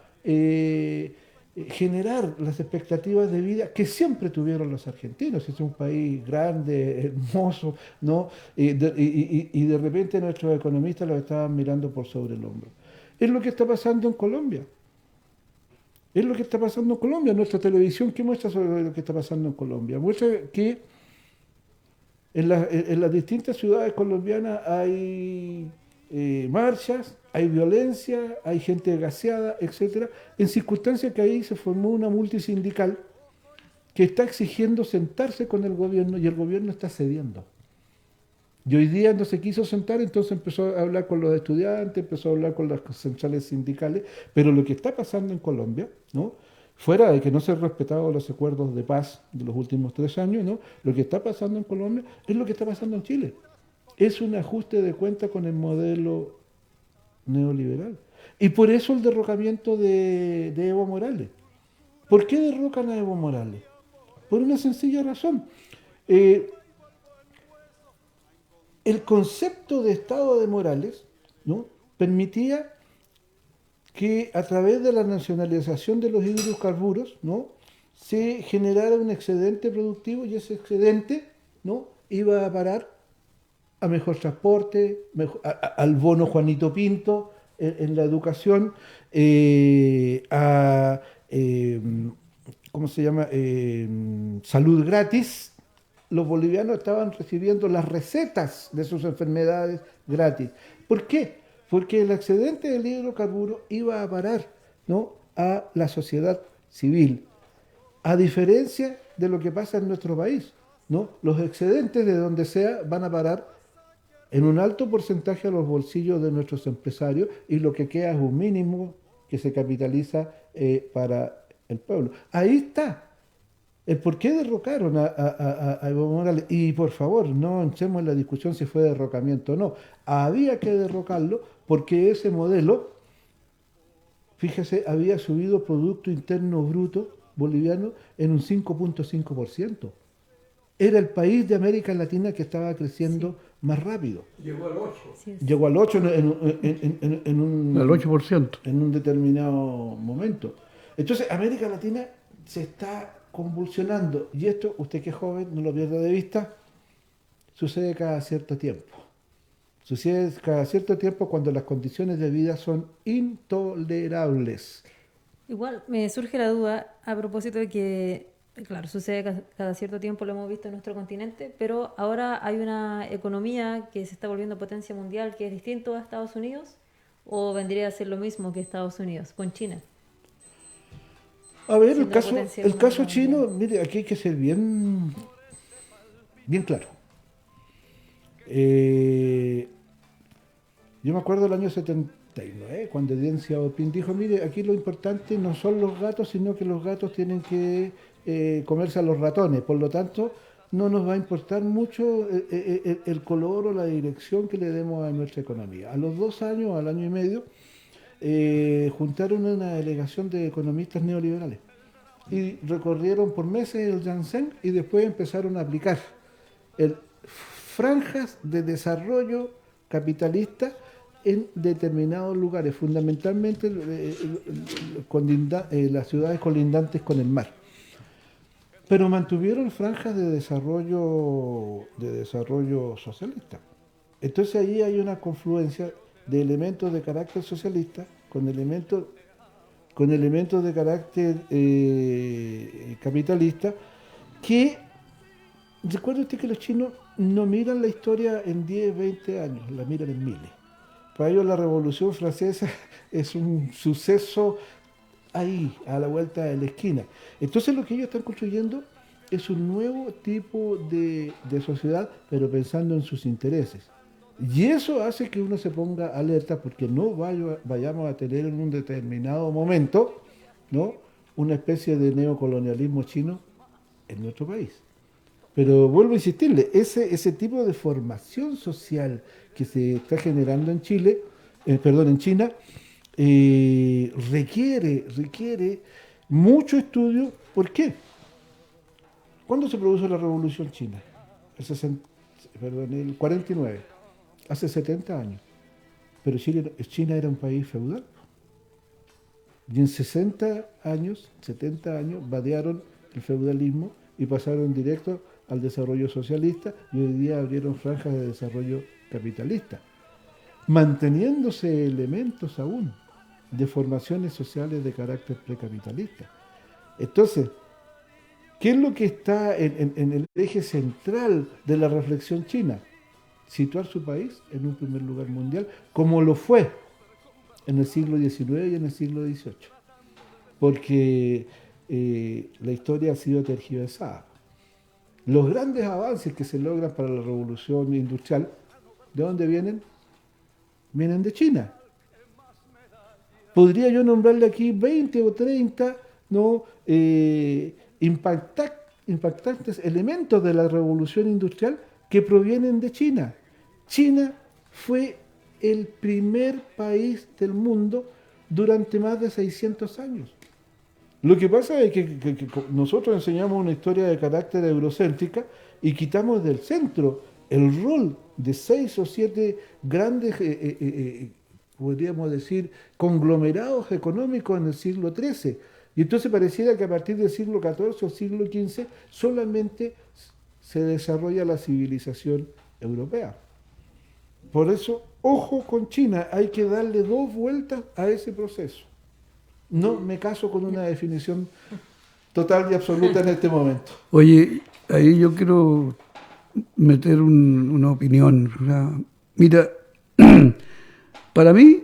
generar las expectativas de vida que siempre tuvieron los argentinos. Es un país grande, hermoso, ¿no? Y de repente nuestros economistas lo estaban mirando por sobre el hombro. Es lo que está pasando en Colombia. Es lo que está pasando en Colombia. Nuestra televisión, ¿qué muestra sobre lo que está pasando en Colombia? Muestra que en las distintas ciudades colombianas hay marchas, hay violencia, hay gente gaseada, etcétera, en circunstancias que ahí se formó una multisindical que está exigiendo sentarse con el gobierno y el gobierno está cediendo. Y hoy día no se quiso sentar, entonces empezó a hablar con los estudiantes, empezó a hablar con las centrales sindicales, pero lo que está pasando en Colombia, ¿no? Fuera de que no se han respetado los acuerdos de paz de los últimos 3 años, ¿no? Lo que está pasando en Colombia es lo que está pasando en Chile. Es un ajuste de cuenta con el modelo neoliberal. Y por eso el derrocamiento de Evo Morales. ¿Por qué derrocan a Evo Morales? Por una sencilla razón. El concepto de Estado de Morales, ¿no? Permitía que a través de la nacionalización de los hidrocarburos, ¿no? se generara un excedente productivo y ese excedente, ¿no? iba a parar a mejor transporte, al bono Juanito Pinto en la educación, ¿cómo se llama? Salud gratis. Los bolivianos estaban recibiendo las recetas de sus enfermedades gratis. ¿Por qué? Porque el excedente del hidrocarburo iba a parar, ¿no? a la sociedad civil, a diferencia de lo que pasa en nuestro país, ¿no? Los excedentes de donde sea van a parar en un alto porcentaje a los bolsillos de nuestros empresarios y lo que queda es un mínimo que se capitaliza para el pueblo. Ahí está. ¿Por qué derrocaron a Evo Morales? Y por favor, no entremos en la discusión si fue derrocamiento o no. Había que derrocarlo porque ese modelo, fíjese, había subido Producto Interno Bruto boliviano en un 5.5%. Era el país de América Latina que estaba creciendo más rápido. Llegó al 8. Así es. Llegó al 8 Al 8%. en un determinado momento. Entonces, América Latina se está convulsionando. Y esto, usted que es joven, no lo pierda de vista, sucede cada cierto tiempo. Sucede cada cierto tiempo cuando las condiciones de vida son intolerables. Igual me surge la duda a propósito de que, claro, sucede cada cierto tiempo, lo hemos visto en nuestro continente, pero ahora hay una economía que se está volviendo potencia mundial que es distinto a Estados Unidos, o vendría a ser lo mismo que Estados Unidos, con China. A ver, Siendo potencia el caso mundial. chino, mire, aquí hay que ser bien claro. Yo me acuerdo del año 79, cuando Deng Xiaoping dijo, mire, aquí lo importante no son los gatos, sino que los gatos tienen que comerse a los ratones. Por lo tanto, no nos va a importar mucho el color o la dirección que le demos a nuestra economía. A los 2 años, al año y medio, juntaron una delegación de economistas neoliberales y recorrieron por meses el Yangtze y después empezaron a aplicar franjas de desarrollo capitalista en determinados lugares, fundamentalmente las ciudades colindantes con el mar. Pero mantuvieron franjas de desarrollo socialista. Entonces ahí hay una confluencia de elementos de carácter socialista con elementos de carácter capitalista que, recuerde usted que los chinos no miran la historia en 10, 20 años, la miran en miles. Para ellos la Revolución Francesa es un suceso ahí, a la vuelta de la esquina. Entonces lo que ellos están construyendo es un nuevo tipo de sociedad, pero pensando en sus intereses. Y eso hace que uno se ponga alerta porque no vayamos a tener en un determinado momento, ¿no?, una especie de neocolonialismo chino en nuestro país. Pero vuelvo a insistirle, ese tipo de formación social que se está generando en China, requiere mucho estudio. ¿Por qué? ¿Cuándo se produjo la Revolución China? El 49, hace 70 años. Pero China era un país feudal. Y en 70 años, vadearon el feudalismo y pasaron directo al desarrollo socialista y hoy día abrieron franjas de desarrollo capitalista, manteniéndose elementos aún de formaciones sociales de carácter precapitalista. Entonces, ¿qué es lo que está en el eje central de la reflexión china? Situar su país en un primer lugar mundial, como lo fue en el siglo XIX y en el siglo XVIII, porque la historia ha sido tergiversada. Los grandes avances que se logran para la revolución industrial, ¿de dónde vienen? Vienen de China. Podría yo nombrarle aquí 20 o 30 impactantes elementos de la revolución industrial que provienen de China. China fue el primer país del mundo durante más de 600 años. Lo que pasa es que nosotros enseñamos una historia de carácter eurocéntrica y quitamos del centro el rol de 6 o 7 grandes, podríamos decir, conglomerados económicos en el siglo XIII. Y entonces pareciera que a partir del siglo XIV o siglo XV solamente se desarrolla la civilización europea. Por eso, ojo con China, hay que darle 2 vueltas a ese proceso. No me caso con una definición total y absoluta en este momento. Oye, ahí yo quiero meter una opinión. Mira, para mí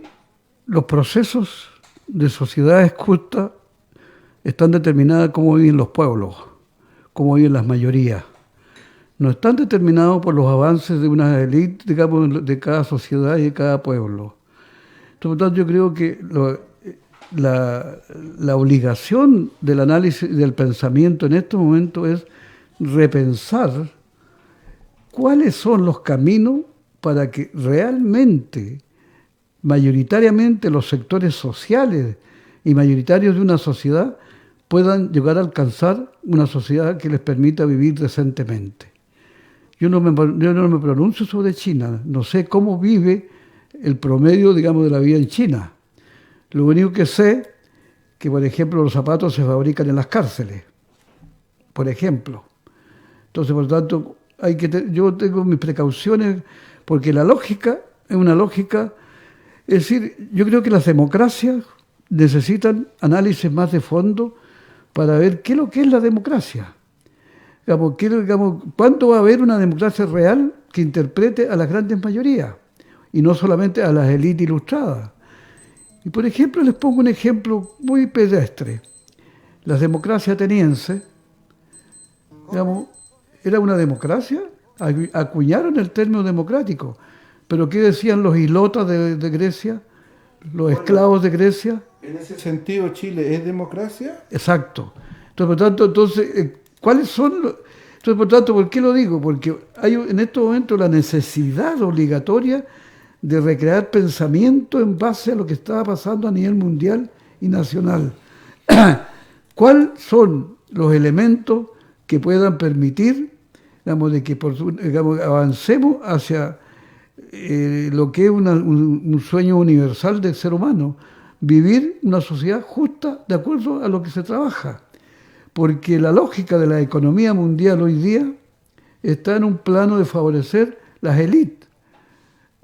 los procesos de sociedades cultas están determinados cómo viven los pueblos, cómo viven las mayorías. No están determinados por los avances de una élite, digamos, de cada sociedad y de cada pueblo. Por lo tanto, yo creo que la obligación del análisis y del pensamiento en estos momentos es repensar cuáles son los caminos para que realmente, mayoritariamente, los sectores sociales y mayoritarios de una sociedad puedan llegar a alcanzar una sociedad que les permita vivir decentemente. yo no me pronuncio sobre China, no sé cómo vive el promedio, digamos, de la vida en China. Lo único que sé que, por ejemplo, los zapatos se fabrican en las cárceles, por ejemplo. Entonces, por lo tanto, yo tengo mis precauciones porque la lógica es una lógica, es decir, yo creo que las democracias necesitan análisis más de fondo para ver qué es lo que es la democracia. Digamos, ¿cuándo va a haber una democracia real que interprete a las grandes mayorías y no solamente a las élites ilustradas? Y por ejemplo, les pongo un ejemplo muy pedestre. La democracia ateniense, digamos, era una democracia, acuñaron el término democrático, pero ¿qué decían los hilotas de Grecia, los esclavos de Grecia? En ese sentido, Chile es democracia. Exacto. Entonces, por tanto, ¿cuáles son los...? Entonces, por tanto, ¿por qué lo digo? Porque hay en estos momentos la necesidad obligatoria de recrear pensamiento en base a lo que estaba pasando a nivel mundial y nacional. ¿Cuáles son los elementos que puedan permitir, digamos, de que digamos, avancemos hacia lo que es un sueño universal del ser humano? Vivir una sociedad justa de acuerdo a lo que se trabaja. Porque la lógica de la economía mundial hoy día está en un plano de favorecer las élites.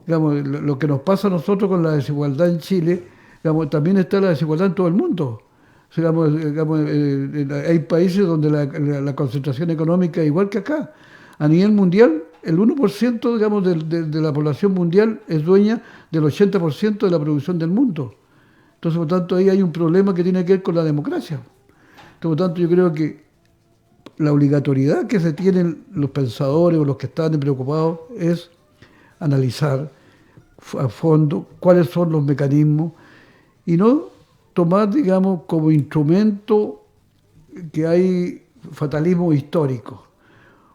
Digamos, lo que nos pasa a nosotros con la desigualdad en Chile, digamos, también está la desigualdad en todo el mundo. O sea, digamos, hay países donde la concentración económica es igual que acá. A nivel mundial, el 1% digamos, de la población mundial es dueña del 80% de la producción del mundo. Entonces, por tanto, ahí hay un problema que tiene que ver con la democracia. Entonces, por tanto, yo creo que la obligatoriedad que se tienen los pensadores o los que están preocupados es analizar a fondo cuáles son los mecanismos y no tomar, digamos, como instrumento que hay fatalismo histórico.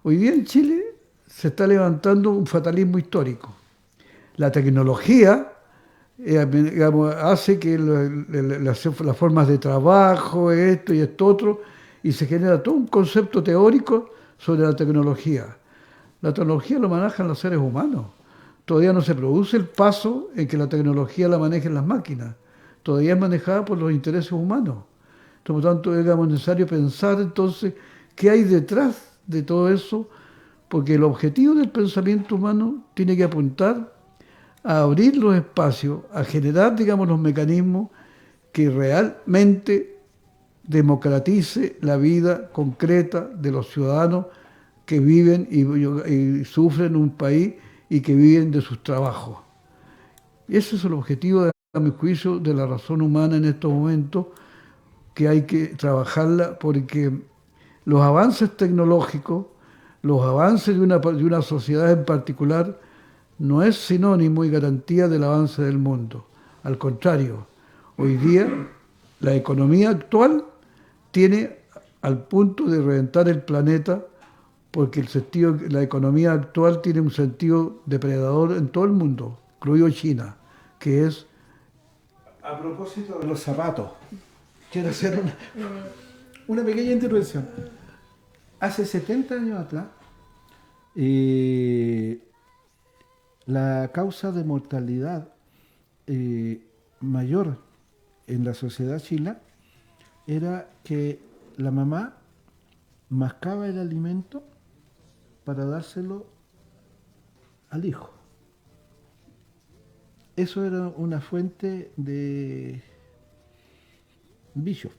Hoy día en Chile se está levantando un fatalismo histórico. La tecnología digamos, hace que las formas de trabajo, esto y esto otro, y se genera todo un concepto teórico sobre la tecnología. La tecnología lo manejan los seres humanos. Todavía no se produce el paso en que la tecnología la manejen las máquinas. Todavía es manejada por los intereses humanos. Por lo tanto, es necesario pensar entonces qué hay detrás de todo eso, porque el objetivo del pensamiento humano tiene que apuntar a abrir los espacios, a generar, digamos, los mecanismos que realmente democratice la vida concreta de los ciudadanos que viven y sufren un país y que viven de sus trabajos. Ese es el objetivo, a mi juicio, de la razón humana en estos momentos, que hay que trabajarla porque los avances tecnológicos, los avances de una sociedad en particular, no es sinónimo y garantía del avance del mundo. Al contrario, hoy día la economía actual tiene al punto de reventar el planeta porque la economía actual tiene un sentido depredador en todo el mundo, incluido China, que es... A propósito de los zapatos, quiero hacer una pequeña intervención. Hace 70 años atrás, la causa de mortalidad mayor en la sociedad china era que la mamá mascaba el alimento para dárselo al hijo. Eso era una fuente de bichos,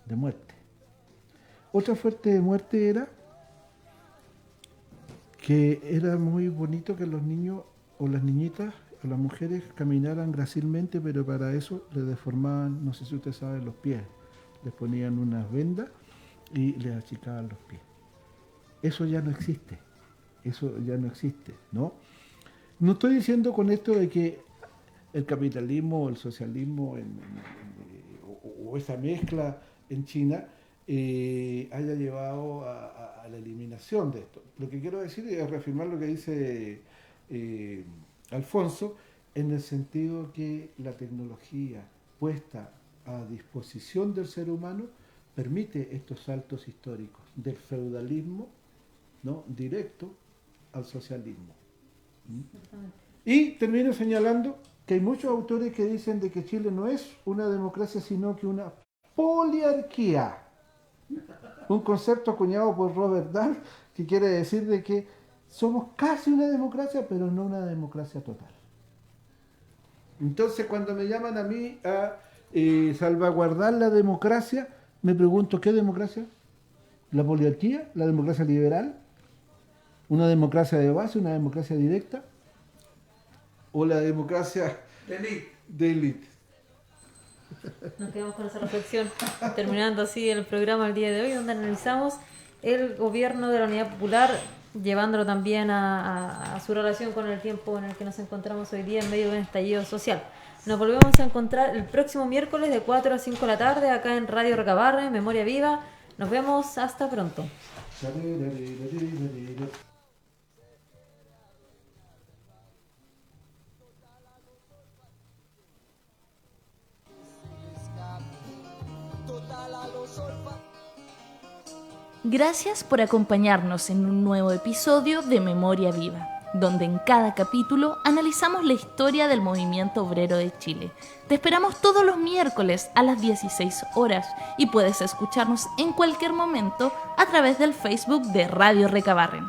de muerte. Otra fuente de muerte era que era muy bonito que los niños o las niñitas o las mujeres caminaran grácilmente, pero para eso les deformaban, no sé si ustedes saben, los pies. Les ponían unas vendas y les achicaban los pies. Eso ya no existe. Eso ya no existe, ¿no? No estoy diciendo con esto de que el capitalismo o el socialismo o esa mezcla en China haya llevado a la eliminación de esto. Lo que quiero decir es reafirmar lo que dice Alfonso, en el sentido que la tecnología puesta a disposición del ser humano permite estos saltos históricos del feudalismo, ¿no?, directo al socialismo. Y termino señalando que hay muchos autores que dicen de que Chile no es una democracia, sino que una poliarquía. Un concepto acuñado por Robert Dahl, que quiere decir de que somos casi una democracia, pero no una democracia total. Entonces, cuando me llaman a mí a salvaguardar la democracia, me pregunto, ¿qué democracia? ¿La poliarquía? ¿La democracia liberal? ¿Una democracia de base? ¿Una democracia directa? ¿O la democracia de élite? Nos quedamos con esa reflexión, terminando así el programa el día de hoy, donde analizamos el gobierno de la Unidad Popular, llevándolo también a su relación con el tiempo en el que nos encontramos hoy día en medio de un estallido social. Nos volvemos a encontrar el próximo miércoles de 4 a 5 de la tarde acá en Radio Recabarren, Memoria Viva. Nos vemos, hasta pronto. Gracias por acompañarnos en un nuevo episodio de Memoria Viva, donde en cada capítulo analizamos la historia del movimiento obrero de Chile. Te esperamos todos los miércoles a las 16 horas y puedes escucharnos en cualquier momento a través del Facebook de Radio Recabarren.